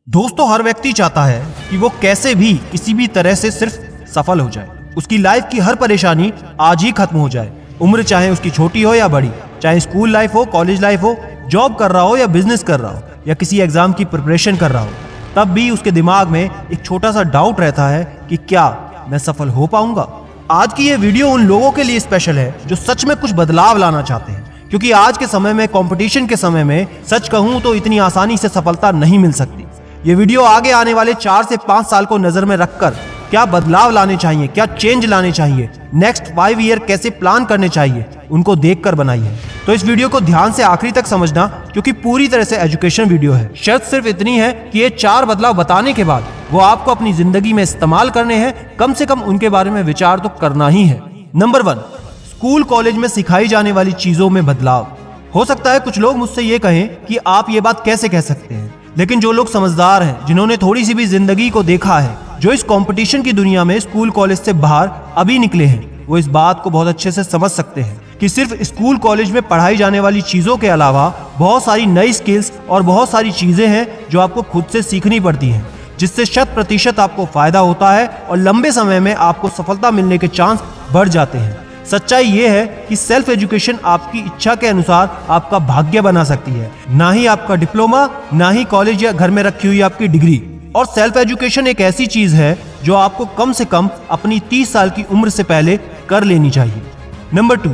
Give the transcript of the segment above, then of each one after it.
दोस्तों, हर व्यक्ति चाहता है कि वो कैसे भी किसी भी तरह से सिर्फ सफल हो जाए। उसकी लाइफ की हर परेशानी आज ही खत्म हो जाए। उम्र चाहे उसकी छोटी हो या बड़ी, चाहे स्कूल लाइफ हो, कॉलेज लाइफ हो, जॉब कर रहा हो या बिजनेस कर रहा हो या किसी एग्जाम की प्रिपरेशन कर रहा हो, तब भी उसके दिमाग में एक छोटा सा डाउट रहता है कि क्या मैं सफल हो पाऊंगा। आज की ये वीडियो उन लोगों के लिए स्पेशल है जो सच में कुछ बदलाव लाना चाहते हैं, क्योंकि आज के समय में, कंपटीशन के समय में, सच कहूं तो इतनी आसानी से सफलता नहीं मिल सकती। ये वीडियो आगे आने वाले 4 से 5 साल को नजर में रखकर क्या बदलाव लाने चाहिए, क्या चेंज लाने चाहिए, नेक्स्ट 5 ईयर कैसे प्लान करने चाहिए, उनको देखकर बनाई है। तो इस वीडियो को ध्यान से आखिरी तक समझना, क्योंकि पूरी तरह से एजुकेशन वीडियो है। शर्त सिर्फ इतनी है कि ये 4 बदलाव बताने के बाद वो आपको अपनी जिंदगी में इस्तेमाल करने हैं। कम से कम उनके बारे में विचार तो करना ही है। नंबर 1, स्कूल कॉलेज में सिखाई जाने वाली चीजों में बदलाव। हो सकता है कुछ लोग मुझसे ये कहें कि आप ये बात कैसे कह सकते हैं, लेकिन जो लोग समझदार हैं, जिन्होंने थोड़ी सी भी जिंदगी को देखा है, जो इस कंपटीशन की दुनिया में स्कूल कॉलेज से बाहर अभी निकले हैं, वो इस बात को बहुत अच्छे से समझ सकते हैं कि सिर्फ स्कूल कॉलेज में पढ़ाई जाने वाली चीजों के अलावा बहुत सारी नई स्किल्स और बहुत सारी चीजें हैं जो आपको खुद से सीखनी पड़ती हैं, जिससे 100% आपको फायदा होता है और लंबे समय में आपको सफलता मिलने के चांस बढ़ जाते हैं। सच्चाई ये है कि सेल्फ एजुकेशन आपकी इच्छा के अनुसार आपका भाग्य बना सकती है, ना ही आपका डिप्लोमा, ना ही कॉलेज या घर में रखी हुई आपकी डिग्री। और सेल्फ एजुकेशन एक ऐसी चीज है जो आपको कम से कम अपनी 30 साल की उम्र से पहले कर लेनी चाहिए। नंबर 2,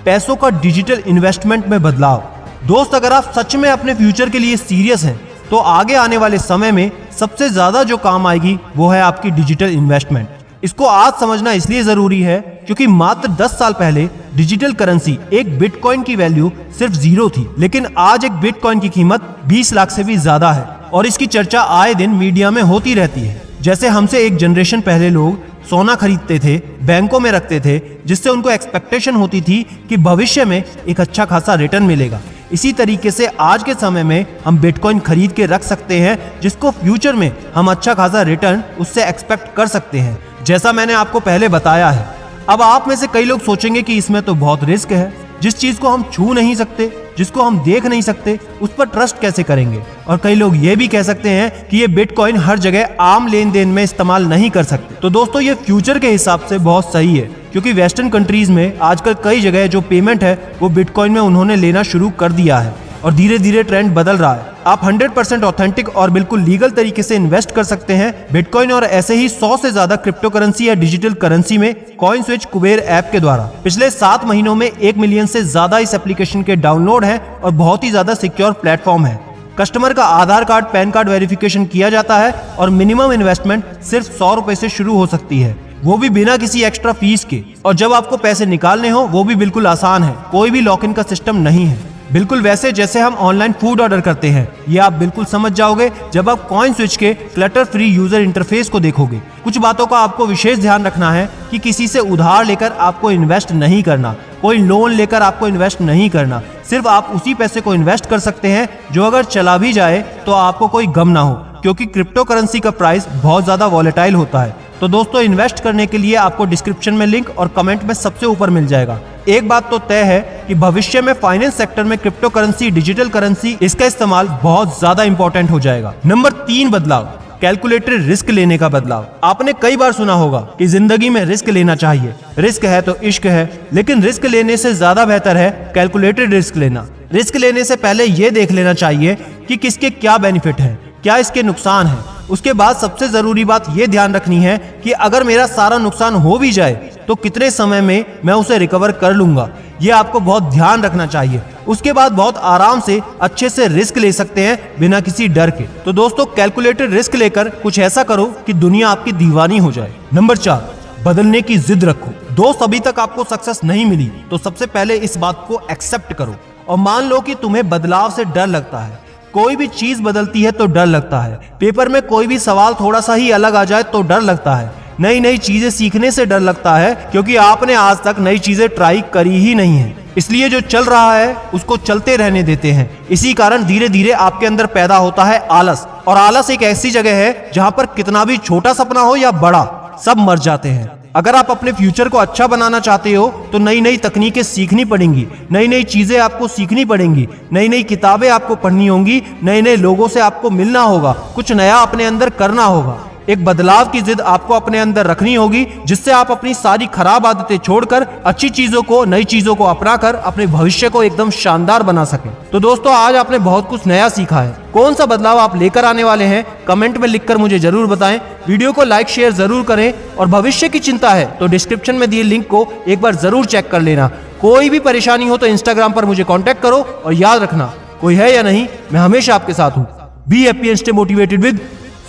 पैसों का डिजिटल इन्वेस्टमेंट में बदलाव। दोस्त, अगर आप सच में अपने फ्यूचर के लिए सीरियस हैं, तो आगे आने वाले समय में सबसे ज्यादा जो काम आएगी वो है आपकी डिजिटल इन्वेस्टमेंट। इसको आज समझना इसलिए जरूरी है क्योंकि मात्र 10 साल पहले डिजिटल करेंसी एक बिटकॉइन की वैल्यू सिर्फ 0 थी, लेकिन आज एक बिटकॉइन की कीमत 20 लाख से भी ज्यादा है और इसकी चर्चा आए दिन मीडिया में होती रहती है। जैसे हमसे एक जनरेशन पहले लोग सोना खरीदते थे, बैंकों में रखते थे, जिससे उनको एक्सपेक्टेशन होती थी कि भविष्य में एक अच्छा खासा रिटर्न मिलेगा। इसी तरीके से आज के समय में हम बिटकॉइन खरीद के रख सकते हैं, जिसको फ्यूचर में हम अच्छा खासा रिटर्न उससे एक्सपेक्ट कर सकते हैं, जैसा मैंने आपको पहले बताया है। अब आप में से कई लोग सोचेंगे कि इसमें तो बहुत रिस्क है, जिस चीज को हम छू नहीं सकते, जिसको हम देख नहीं सकते, उस पर ट्रस्ट कैसे करेंगे। और कई लोग ये भी कह सकते हैं कि ये बिटकॉइन हर जगह आम लेन देन में इस्तेमाल नहीं कर सकते। तो दोस्तों, ये फ्यूचर के हिसाब से बहुत सही है, क्योंकि वेस्टर्न कंट्रीज में आजकल कई जगह जो पेमेंट है वो बिटकॉइन में उन्होंने लेना शुरू कर दिया है और धीरे धीरे ट्रेंड बदल रहा है। आप 100% ऑथेंटिक और बिल्कुल लीगल तरीके से इन्वेस्ट कर सकते हैं बिटकॉइन और ऐसे ही 100 से ज्यादा क्रिप्टो करेंसी या डिजिटल करेंसी में कॉइन स्विच कुबेर ऐप के द्वारा। पिछले 7 महीनों में 1 मिलियन से ज्यादा इस एप्लीकेशन के डाउनलोड हैं और बहुत ही ज्यादा सिक्योर प्लेटफॉर्म है। कस्टमर का आधार कार्ड, पैन कार्ड वेरिफिकेशन किया जाता है और मिनिमम इन्वेस्टमेंट सिर्फ 100 रुपए से शुरू हो सकती है, वो भी बिना किसी एक्स्ट्रा फीस के। और जब आपको पैसे निकालने हो वो भी बिल्कुल आसान है, कोई भी लॉक इन का सिस्टम नहीं है। बिल्कुल वैसे जैसे हम ऑनलाइन फूड ऑर्डर करते हैं। ये आप बिल्कुल समझ जाओगे जब आप कॉइन स्विच के क्लटर फ्री यूजर इंटरफेस को देखोगे। कुछ बातों का आपको विशेष ध्यान रखना है कि किसी से उधार लेकर आपको इन्वेस्ट नहीं करना, कोई लोन लेकर आपको इन्वेस्ट नहीं करना। सिर्फ आप उसी पैसे को इन्वेस्ट कर सकते हैं जो अगर चला भी जाए तो आपको कोई गम ना हो, क्योंकि क्रिप्टो करेंसी का प्राइस बहुत ज्यादा वॉलेटाइल होता है। तो दोस्तों, इन्वेस्ट करने के लिए आपको डिस्क्रिप्शन में लिंक और कमेंट में सबसे ऊपर मिल जाएगा। एक बात तो तय है कि भविष्य में फाइनेंस सेक्टर में क्रिप्टो करेंसी, डिजिटल करेंसी, इसका इस्तेमाल बहुत ज्यादा इंपॉर्टेंट हो जाएगा। नंबर 3 बदलाव, कैलकुलेटेड रिस्क लेने का बदलाव। आपने कई बार सुना होगा कि जिंदगी में रिस्क लेना चाहिए, रिस्क है तो इश्क है, लेकिन रिस्क लेने से ज्यादा बेहतर है कैलकुलेटेड रिस्क लेना। रिस्क लेने से पहले यह देख लेना चाहिए कि किसके क्या बेनिफिट है, क्या इसके नुकसान है। उसके बाद सबसे जरूरी बात यह ध्यान रखनी है कि अगर मेरा सारा नुकसान हो भी जाए तो कितने समय में मैं उसे रिकवर कर लूंगा। ये आपको बहुत ध्यान रखना चाहिए। उसके बाद बहुत आराम से अच्छे से रिस्क ले सकते हैं बिना किसी डर के। तो दोस्तों, कैलकुलेटेड रिस्क लेकर कुछ ऐसा करो कि दुनिया आपकी दीवानी हो जाए। नंबर 4, बदलने की जिद रखो। दोस्त, अभी तक आपको सक्सेस नहीं मिली तो सबसे पहले इस बात को एक्सेप्ट करो और मान लो कि तुम्हें बदलाव से डर लगता है। कोई भी चीज बदलती है तो डर लगता है। पेपर में कोई भी सवाल थोड़ा सा ही अलग आ जाए तो डर लगता है। नई नई चीजें सीखने से डर लगता है, क्योंकि आपने आज तक नई चीजें ट्राई करी ही नहीं है। इसलिए जो चल रहा है उसको चलते रहने देते हैं। इसी कारण धीरे धीरे आपके अंदर पैदा होता है आलस, और आलस एक ऐसी जगह है जहां पर कितना भी छोटा सपना हो या बड़ा, सब मर जाते हैं। अगर आप अपने फ्यूचर को अच्छा बनाना चाहते हो तो नई नई तकनीकें सीखनी पड़ेंगी, नई नई चीजें आपको सीखनी पड़ेंगी, नई नई किताबें आपको पढ़नी होंगी, नए नए लोगों से आपको मिलना होगा, कुछ नया अपने अंदर करना होगा। एक बदलाव की जिद आपको अपने अंदर रखनी होगी, जिससे आप अपनी सारी खराब आदतें छोड़कर अच्छी चीजों को, नई चीजों को अपनाकर अपने भविष्य को एकदम शानदार बना सकें। तो दोस्तों, आज आपने बहुत कुछ नया सीखा है। कौन सा बदलाव आप लेकर आने वाले हैं, कमेंट में लिखकर मुझे जरूर बताएं। वीडियो को लाइक शेयर जरूर करें और भविष्य की चिंता है तो डिस्क्रिप्शन में दिए लिंक को एक बार जरूर चेक कर लेना। कोई भी परेशानी हो तो इंस्टाग्राम पर मुझे कॉन्टेक्ट करो और याद रखना, कोई है या नहीं, मैं हमेशा आपके साथ हूँ। Be happy and stay motivated with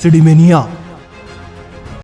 सिडीमेनिया।